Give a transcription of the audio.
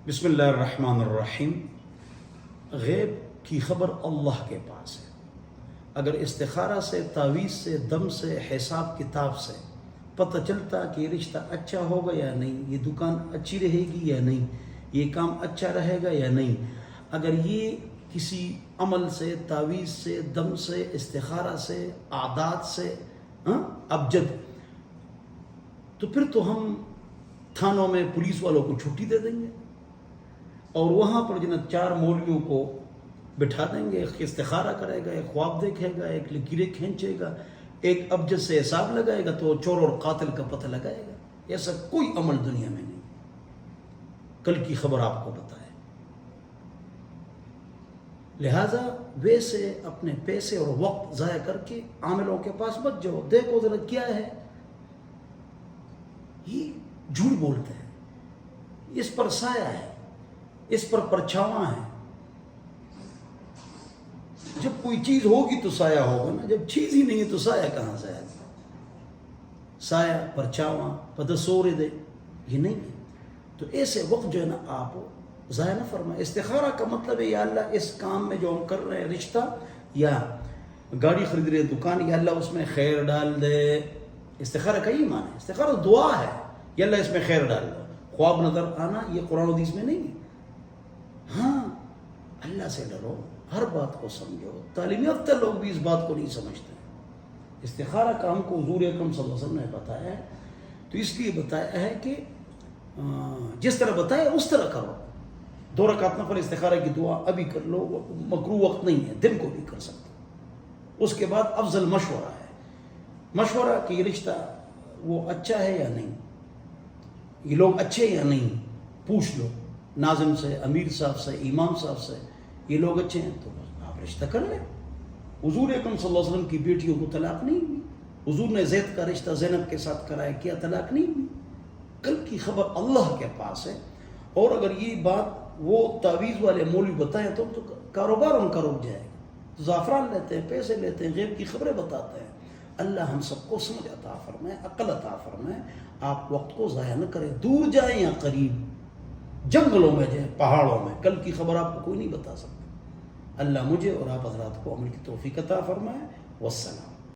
بسم اللہ الرحمن الرحیم۔ غیب کی خبر اللہ کے پاس ہے۔ اگر استخارہ سے، تعویذ سے، دم سے، حساب کتاب سے پتہ چلتا کہ یہ رشتہ اچھا ہوگا یا نہیں، یہ دکان اچھی رہے گی یا نہیں، یہ کام اچھا رہے گا یا نہیں، اگر یہ کسی عمل سے، تعویذ سے، دم سے، استخارہ سے، عادات سے ابجد، تو پھر تو ہم تھانوں میں پولیس والوں کو چھٹی دے دیں گے اور وہاں پر جنہیں 4 مولویوں کو بٹھا دیں گے، ایک استخارہ کرے گا، ایک خواب دیکھے گا، ایک لکیریں کھینچے گا، ایک ابجد سے حساب لگائے گا تو چور اور قاتل کا پتہ لگائے گا۔ ایسا کوئی عمل دنیا میں نہیں۔ کل کی خبر آپ کو بتائے، لہذا ویسے اپنے پیسے اور وقت ضائع کر کے عاملوں کے پاس مت جاؤ، دیکھو ذرا کیا ہے، یہ جھوٹ بولتے ہیں، اس پر سایہ ہے، اس پر پرچھاواں ہے۔ جب کوئی چیز ہوگی تو سایہ ہوگا نا، جب چیز ہی نہیں ہے تو سایہ کہاں سے آئے گا؟ سایہ، پرچھاواں، پدسور دے، یہ نہیں ہے۔ تو ایسے وقت جو ہے نا آپ ضائع نہ فرمائیں۔ استخارہ کا مطلب ہے یا اللہ اس کام میں جو ہم کر رہے ہیں، رشتہ یا گاڑی خرید رہے دکان، یا اللہ اس میں خیر ڈال دے۔ استخارہ کا یہ معنی ہے۔ استخارہ دعا ہے، یا اللہ اس میں خیر ڈال دو۔ خواب نظر آنا یہ قرآن و حدیث میں نہیں ہے۔ ہاں، اللہ سے ڈرو، ہر بات کو سمجھو۔ تعلیم یافتہ لوگ بھی اس بات کو نہیں سمجھتے۔ استخارہ کا ہم کو حضور اکرم صلی اللہ علیہ وسلم نے بتایا ہے، تو اس لیے بتایا ہے کہ جس طرح بتایا اس طرح کرو۔ 2 رکعت نفل استخارہ کی دعا ابھی کر لو، مکروہ وقت نہیں ہے، دن کو بھی کر سکتے۔ اس کے بعد افضل مشورہ ہے، مشورہ کہ یہ رشتہ وہ اچھا ہے یا نہیں، یہ لوگ اچھے یا نہیں، پوچھ لو ناظم سے، امیر صاحب سے، امام صاحب سے، یہ لوگ اچھے ہیں تو آپ رشتہ کر لیں۔ حضور اکرم صلی اللہ علیہ وسلم کی بیٹیوں کو طلاق نہیں ہوئی، حضور نے زید کا رشتہ زینب کے ساتھ کرایا، کیا طلاق نہیں ہوئی؟ کل کی خبر اللہ کے پاس ہے۔ اور اگر یہ بات وہ تعویذ والے مولوی بتائیں تو کاروبار ان کا رک جائے گا۔ تو زعفران لیتے ہیں، پیسے لیتے ہیں، غیب کی خبریں بتاتے ہیں۔ اللہ ہم سب کو سمجھ عطا فرمائے، عقل عطا فرمائے۔ آپ وقت کو ضائع نہ کریں، دور جائیں یا قریب، جنگلوں میں جائیں، پہاڑوں میں، کل کی خبر آپ کو کوئی نہیں بتا سکتا۔ اللہ مجھے اور آپ حضرات کو عمل کی توفیق عطا فرمائے۔ والسلام۔